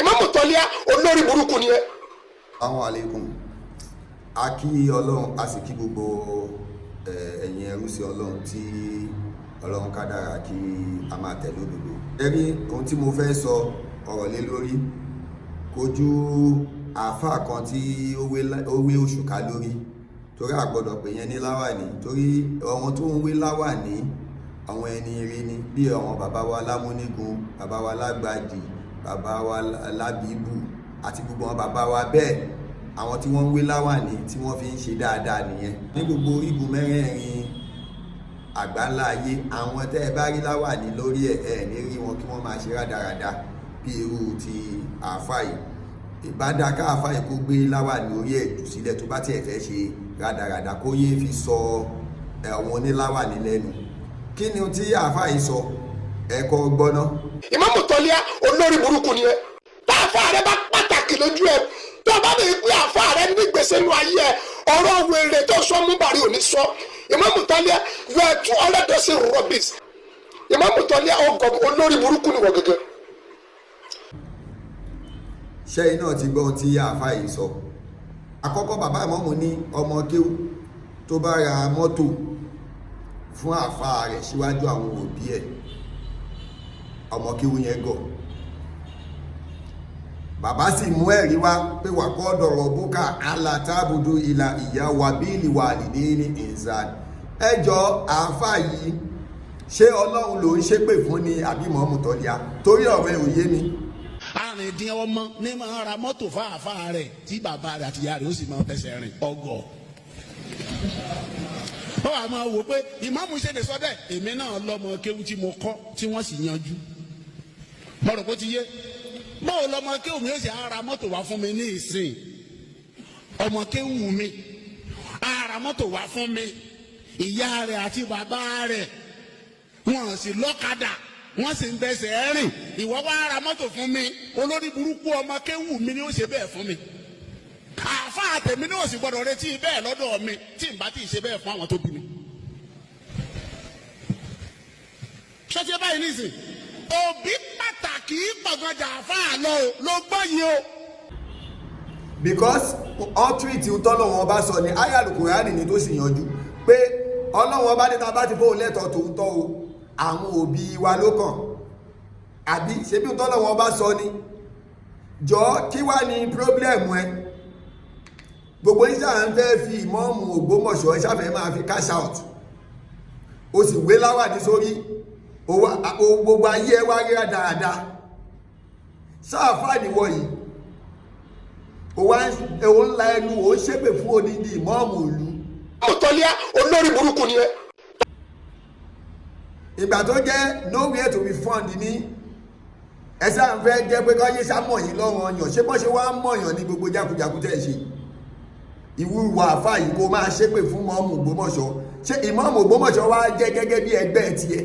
Imam Tọ́líà olórí burúkú ni ẹ. Assalamu alaikum. A kí Ọlọ́run, a sì kí gbogbo ẹ̀yin ẹrú sí Ọlọ́run tí Ọlọ́run kádàrá kí a máa tẹ̀lé òdodo. Ẹ̀rí ohun tí mo fẹ́ sọ ọ̀rọ̀ lé lórí kojú àáfàá kan tí ó wé òṣùká lórí, torí àgbọ́dọ̀ pè yẹn ní láwàní, torí àwọn tó ń wé láwàní àwọn ẹni ire ni, bí àwọn bàbá wa Lámúnígun, bàbá wa Lágbàdì, bàbá wa Lábìbù àti gbogbo àwọn bàbá wa bẹ́ẹ̀, àwọn tí wọ́n ń wé láwàní tí wọ́n fi ń ṣe dáadáa nìyẹn. Ní gbogbo igun mẹ́rẹ̀ẹ̀rin àgbáńlá ayé, àwọn tẹ́ ẹ bá rí láwàní lórí ẹ̀ ní rí wọn kí wọ́n máa ṣe rádaràda bí irú ti àáfàá yìí. Ìbádá ká àáfàá yìí kó gbé láwàní orí ẹ̀ jù sílẹ̀ tó bá tiẹ̀ fẹ́ ṣe rádaràda, kó yé fi sọ àwọn oníláwàní lẹ́nu. Kí ni tí àáfàá yìí sọ ẹ̀kọ́ gbọ́ná? Imam Tọ́líà olórí burúkú ni ẹ. Tá àáfàá rẹ bá pàtàkì lójú ẹ, tó bá lè pé àáfàá rẹ ní gbèsè nínú ayé ẹ, ọ̀rọ̀ wèrè tó sọ mú bàrí ò ní sọ. Imam Tọ́líà, you are 200% rubbish. Imam Tọ́líà olórí burúkú ni wọ́n gẹ́gẹ́. Ṣẹ́yìn náà ti gbọ́ tí àáfàá yìí sọ. Àkọ́kọ́ bàbá ìmọ̀mù ní ọmọ kéwú tó bá ra mọ́tò fún àáfàá rẹ̀ síwájú àwọn òbí ẹ̀, ọmọ kéwú yẹn gọ̀. Bàbá sì mú ẹ̀rí wá pé wà kọ́ dọ̀rọ̀ búkà alátàbùdó ìlà ìyá wà bíìlì wà nìdí ní ìzàn. Ẹjọ́ àáfàá yìí ṣé Ọlọ́run ló ń ṣépè fún ni àbí Imam Tọ́líà? Torí ọ̀rọ̀ ẹ̀ ò yé mi. Àrìndín ọmọ ní máa ra mọ́tò fáàfáà rẹ̀ tí bàbá rẹ̀ àti ìyá rẹ̀ ó sì máa fẹsẹ̀ rìn ọgọ̀. Ó wà máa wò pé ìmáàmù ṣe lè sọ bẹ́ẹ̀, èmi náà lọ́mọ kéwú tí mo kọ́ tí wọ́n sì yanjú. Mo rò pé ti yé. Báwo lọmọ kéwú mi ó sì á ra mọ́tò wá fún mi ní ìsìn? Ọmọ kéwú mi á ra mọ́tò wá fún mi. Ìyá rẹ̀ àti bàbá rẹ̀ wọ́n sì lọ́kadà, wọ́n sì ń bẹsẹ̀ rìn. Ìwọ wá ra mọ́tò fún mi, olórí burúkú ọmọ kéwú mi ni ó ṣe bẹ́ẹ̀ fún mi. Àáfàá tèmi náà sì gbọ́dọ̀ retí bẹ́ẹ̀ lọ́dọ̀ mi tí n bá ti ṣe bẹ́ẹ̀ fún àwọn tó bí mi. Ṣé ti báyìí nísìn? Òbí pàtàkì pọ̀gànjà àáfàá ló gbọ́ yìí o. Because ọ́tírìtì tọ́lọ́wọ́n bá sọ ní àyá Al-Kùránì ni tó sì yanjú pé Ọlọ́wọ́n bá ní ta bá ti fóun lẹ́tọ̀ọ́ tó ń tọ́ o, àwọn òbí wa ló kàn. Àbí ṣe bí tọ́lọ́wọ́n bá sọ ní jọ kí wá ní pírọ́blẹ̀mù ẹ? Gbogbo ìṣà ń fẹ́ fi ìmọ̀ọ́mù Ògbómọ̀ṣọ́ ìṣàfẹ́ máa fi cash out, ó sì wé láwàní sórí, gbogbo ayé ẹ wá rí dáadáa. Sáàfáà níwọ̀ yìí ó ń la ẹnu ó ṣépè fún odidi ìmọ̀ọ́mù ìlú. Imam Tọ́líà olórí burúkú ni ẹ. Ìgbà tó jẹ́ nowhere to be found ní ẹsẹ̀ à ń fẹ́ jẹ́ pé kọ́ yé sámọ̀ yìí lọ́rùn ọyàn, ṣé bọ́ ṣe wá mọ̀yàn ní gbogbo jákujàku tẹ́ ṣe. Ìwúwa àfáà yìí kó máa ṣépè fún ìmọ̀ọ́mù Ògbómọ̀ṣọ́, ṣé ìmọ̀ọ́mù Ògbómọ̀ṣọ́ wá jẹ́ gẹ́gẹ́ bí ẹgbẹ́ tiẹ̀?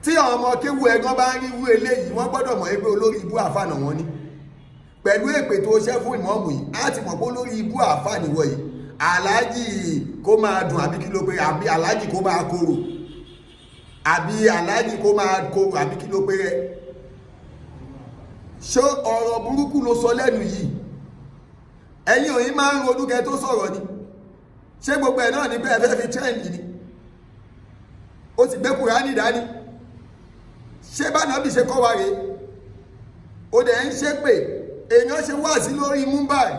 Tí àwọn ọmọ kéwú ẹ̀gbọ́n bá ń rí wú eléyìí, wọ́n gbọ́dọ̀ mọ̀ pé olórí ibú àfáà náà wọ́n ní. Pẹ̀lú èpè tó ṣẹ́ fún ìmọ̀ọ́mù yìí, á ti mọ̀ pé olórí ibú àfáà nìwọ̀ yìí. Alhji kó máa dùn àbí kí ló pé, àbí Alhji kó máa korò, àbí Alhji kó máa korò àbí kí ló pé rẹ. Ṣé ọ̀rọ̀ burúkú ló sọ lẹ́nu yìí? Ẹ̀yin òyìn máa ń ronú kẹ́ tó sọ̀rọ̀ ni. Ṣé gbogbo ẹ̀ náà ní bẹ́ẹ̀ fẹ́ fi trend ni? Ó ti gbé Kùránì dání. Ṣé bá nàbì ṣe kọ́ wa rèé? Ó dẹ̀ ń ṣépè, èèyàn ṣe wá sí lórí Mumbai.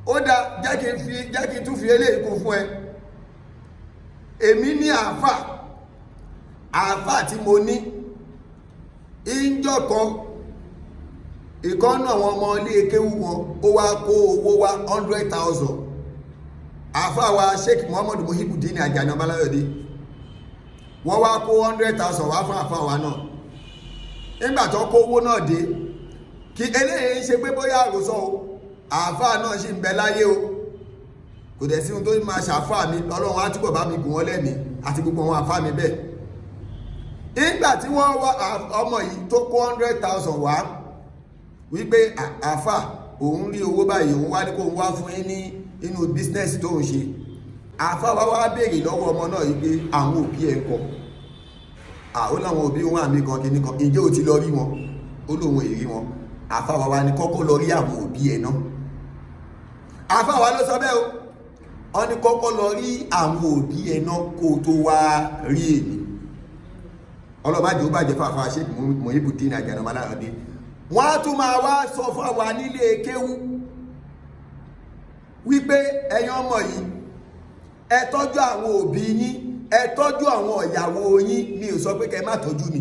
Ó dá jẹ́ kí n tún fi eléyìí kún fún ẹ. Èmi ní àáfàá tí mo ní ìjọ kan, ìkọ́nà àwọn ọmọ ilé kéwú wọn ó wá kó owó wá 100,000. Àáfàá wa Sheikh Muhammad Muhibudin Ajani Ọbalayọ̀dé, wọ́n wá kó 100,000 wá fún àáfàá wa náà. Nígbà tó kó owó náà dé, kí eléyìí ṣe pé bóyá àròsọ o, àáfàá náà sì ń bẹ láyé o, kò dẹ̀ sí ohun tó máa ṣàfáà mi, Ọlọ́run á túbọ̀ bá mi gùn wọ́n lẹ́mìí àti gbogbo àwọn àfáà mi bẹ́ẹ̀. Nígbà tí wọ́n wá ọmọ yìí tó kó 100,000 wá wípé àáfàá òun rí owó báyìí, òun wá ní kó ń wá fún yín ní inú bísínẹ́sì tó ń ṣe. Àáfàá wá béèrè lọ́wọ́ ọmọ náà yìí pé àwọn òbí ẹ̀ kọ́. ó láwọn òbí wọn àmì kan kìíní kan ǹjẹ́ o ti lọ rí wọn ó lóun èrí wọn àfáwà wa ní kọ́kọ́ lọ rí àwọn òbí ẹ̀ náà àfáwà ló sọ bẹ́ẹ̀ o wọ́n ní kọ́kọ́ lọ rí àwọn òbí ẹ̀ náà kó tó wá rí èmi ọlọ́bàjẹ́ ó bàjẹ́ fàfà Sheikh Muhyiddin Ajanamu Alayande wọ́n á tún máa wá sọ fún àwa nílé kéwú wípé ẹ̀yin ọmọ yìí ẹ tọ́jú àwọn òbí yín ẹ tọ́jú àwọn ìyàwó yín mi ò sọ pé kẹ́ má tọ́jú mi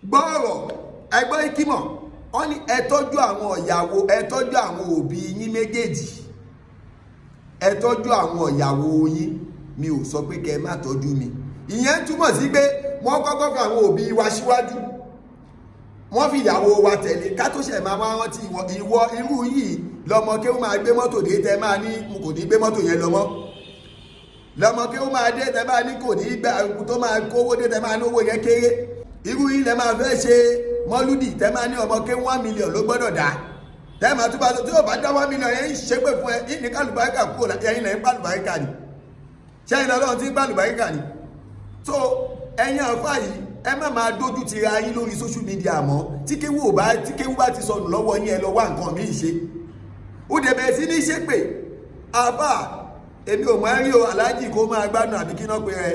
gbọ́ọ̀rọ̀ ẹgbẹ́ ìkímọ̀ wọ́n ní ẹ tọ́jú àwọn ìyàwó ẹ tọ́jú àwọn òbí yín méjèèjì ẹ tọ́jú àwọn ìyàwó yín mi ò sọ pé kẹ́ má tọ́jú mi ìyẹn túmọ̀ sí pé wọ́n kọ́kọ́ fi àwọn òbí wa síwájú wọ́n fi ìyàwó wa tẹ̀lé ká tó ṣẹ̀ máa wá rántí ìwọ irú yìí lọ́mọ kí ó máa gbé mọ́tò dé tẹ́ máa ní kò ní gbé mọ́tò yẹn lọ́mọ́ lọ́mọ kí ó máa dé tẹ́ máa ní kò ní gbà tó máa kówó dé tẹ́ máa ní owó yẹn kéré irú yìí lẹ́ máa fẹ́ ṣe mọ́lúdì tẹ́ máa ní ọmọ kí 1 million ló gbọ́dọ̀ dá tẹ́ máa tún bá tó tí ó bá dá 1 million yẹn ń ṣépè fún ẹ ní kálùbáríkà kúrò ẹ̀yin lẹ́yìn pálùbáríkà ni ṣẹ́yìn lọ́lọ́run tí pálùbáríkà ni so ẹ̀yin àfáà yìí ẹ má máa dójú ti ra yín lórí social media mọ́ tí kéwú bá ti sọnù lọ́wọ́ yín ẹ lọ wá nǹkan míì ṣe ó dẹ̀ bẹ̀rẹ̀ sí ní ṣépè àfáà èmi ò máa rí o aláàjì kó máa gbádùn àbí kí náà pé ẹ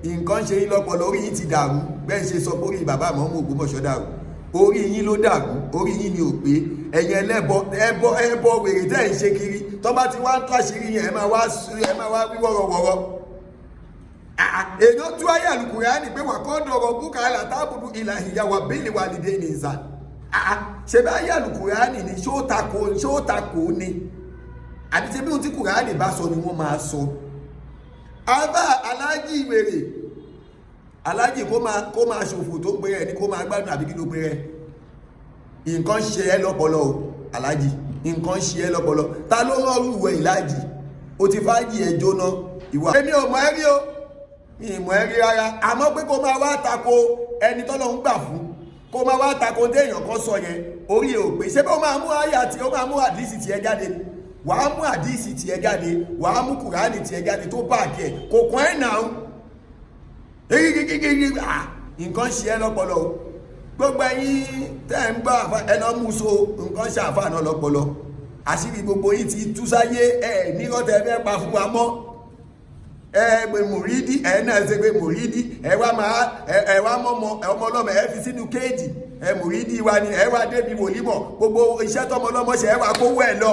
nǹkan ṣe yín lọ́pọ̀ lórí yín ti dàrú bẹ́ẹ̀ ṣe sọ pé orí bàbá àmọ́ Ògbómọ̀ṣọ́ dàrú orí yín ló dàrú orí yín ni ò pé ẹ̀yin ẹlẹ́bọ ẹbọ wèrè tẹ́ ń ṣe kiri tó bá ti wá ń tó àṣírí yẹn ẹ máa wá wíwọ́rọ̀wọ́rọ̀ èèyàn tú ayé Al-Qur'ani pé wà kọ́ dọ̀rọ̀ búkà látàbùdù ìlà ìyàwó bílì wà lìdé ní ìzà ṣe bá ayé Al-Qur'ani ni ṣó takò ni àti ṣe bí ohun tí Kùránì bá sọ ni wọ́n máa sọ àbá aláàjì wèrè aláàjì kó máa ṣòfò tó gbé rẹ̀ ní kó máa gbádùn àbí kí ló gbé rẹ̀ nǹkan ṣe ẹ́ lọ́pọlọ o aláàjì nǹkan ṣe ẹ́ lọ́pọlọ ta ló rọrùn ìwẹ̀ ìlàjì o ti fàájì ẹ̀ jóná ìwà èmi ò mọ̀ ẹ́ rí o mi ì mọ̀ ẹ́ rí rárá àmọ́ pé kó máa wá tako ẹni tọ́lọ́run gbà fún kó máa wá tako téèyàn kan sọ yẹn orí ẹ̀ ò pé ṣé bó máa mú àyà tí ó máa mú àdísì tí ẹ jáde wàá mú àdísì tí ẹ jáde wàá mú Kùránì tí ẹ jáde tó báàkì ẹ kò kàn ẹ́ náà nǹkan ṣe ẹ́ lọ́pọlọ gbogbo ẹ̀yin tẹ́ ń gbọ́ ẹnà mú so nǹkan ṣe àfáà náà lọ́pọlọ àṣírí gbogbo yìí ti tú sáyé ẹ̀ nírọ̀tẹ́ fẹ́ pa fún wa mọ́ pé mùrídí náà ṣe pé mùrídí wá mọ́mọ́ ọmọ ọlọ́mọ fi sínú kéèjì mùrídí wa ni wá débi wòlímọ̀ gbogbo iṣẹ́ tọmọ ọlọ́mọ ṣe wá kówó ẹ̀ lọ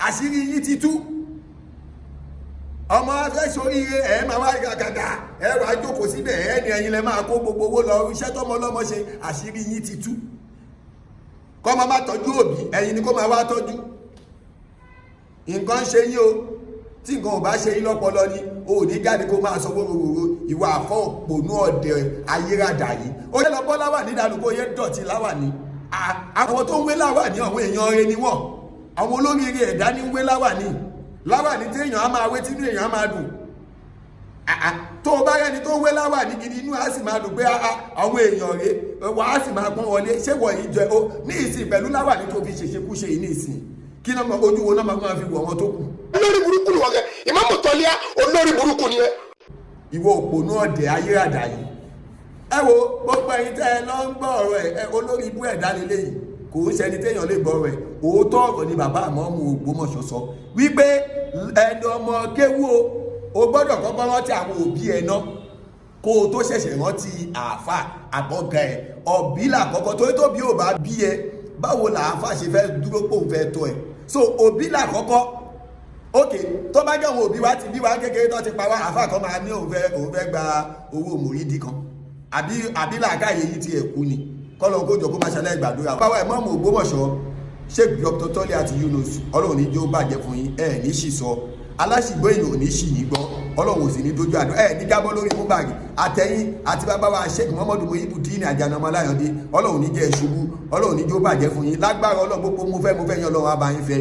àṣírí yìí ti tú ọmọ fẹ́ sóríire máa wá gàgàgà wá jókòó síbẹ̀ ní ẹ̀yin lẹ máa kó gbogbo owó lọ iṣẹ́ tọmọ ọlọ́mọ ṣe àṣírí yìí ti tú kọ́ máa tọ́jú òbí ẹ̀yin ni kó máa wá tọ́jú nǹkan ṣe yín o tí nǹkan ò bá ṣe yín lọ́pọlọ ni o ní jáde kó máa sọ wórówóró ìwà àfọ́ òpònú ọ̀dẹ̀ ayérádà yìí ó yẹ lọ́pọ̀ láwà ní ìdánù kó yẹ dọ̀tí láwà ní àwọn tó ń wé láwà ní àwọn èèyàn rẹ ni wọ́n àwọn olóríire ẹ̀dá ní ń wé láwà ní tí èèyàn á máa wé tínú èèyàn á máa dùn tó o bá rẹni tó ń wé láwà ní gidi inú á sì máa dùn pé àwọn èèyàn rẹ wà á sì máa pọ́n wọlé ṣé wọ̀nyí jẹ o ní ìsìn pẹ̀lú láwà ní tó fi ṣèṣekúṣe yìí ní ìsìn kí náà mọ ojú wo náà máa fi wọ̀ wọn tó kù. olórí burúkú ni wọ́n kẹ́ Ìmáàmù Tọ́líà olórí burúkú ni ẹ. ìwọ òpònú ọ̀dẹ̀ ayérádà yìí ẹ wo gbogbo ẹ̀yin tẹ́ ẹ lọ ń gbọ́ ọ̀rọ̀ ẹ olórí ibú ẹ̀dá lélẹ́yìí kò ń ṣẹni téèyàn lè gbọ́ rẹ̀ òótọ́ ọ̀rọ̀ ni bàbá àmọ́mù Ògbómọ̀ṣọ́ sọ wípé ẹni ọmọ kéwú o gbọ́dọ̀ kọ́kọ́ rántí àwọn òbí ẹ̀ náà kó o tó ṣẹ̀ṣẹ̀ rántí àáfà àbọ̀gà ẹ̀ ọ̀bí làkọ́kọ́ torí tóbi ò bá bí ẹ báwo làáfà ṣe fẹ́ dúró pò ń fẹ́ tó ẹ̀ so òbí làkọ́kọ́ ókè tó bá jẹ́ òun òbí wa ti bí wa kékeré tó ti pa wá àáfà kan máa ní òun fẹ́ gba owó mùrídì kan àbí làákàyè yìí ti ẹ̀ kú ni kọ́lọ̀ kó jọ kó máa ṣẹlẹ̀ ìgbàdúrà báwa Ìmáàmù Ògbómọ̀ṣọ́ Sheikh Dr. Tọ́líà àti Yunus ọlọ́run ní jó bàjẹ́ fún yín ní ṣì sọ aláṣìgbọ́ èèyàn ò ní ṣì yín gbọ́ ọlọ́run ò sì ní dojú àdó ní jábọ́ lórí múbàgì àtẹ̀yìn àti bàbá wa Sheikh Muhammadu Muhyiddin Ajanamu Alayande ọlọ́run ní jẹ́ ṣubú ọlọ́run ní jó bàjẹ́ fún yín lágbára ọlọ́run gbogbo mo fẹ́ yan ọlọ́run abáyín fẹ́.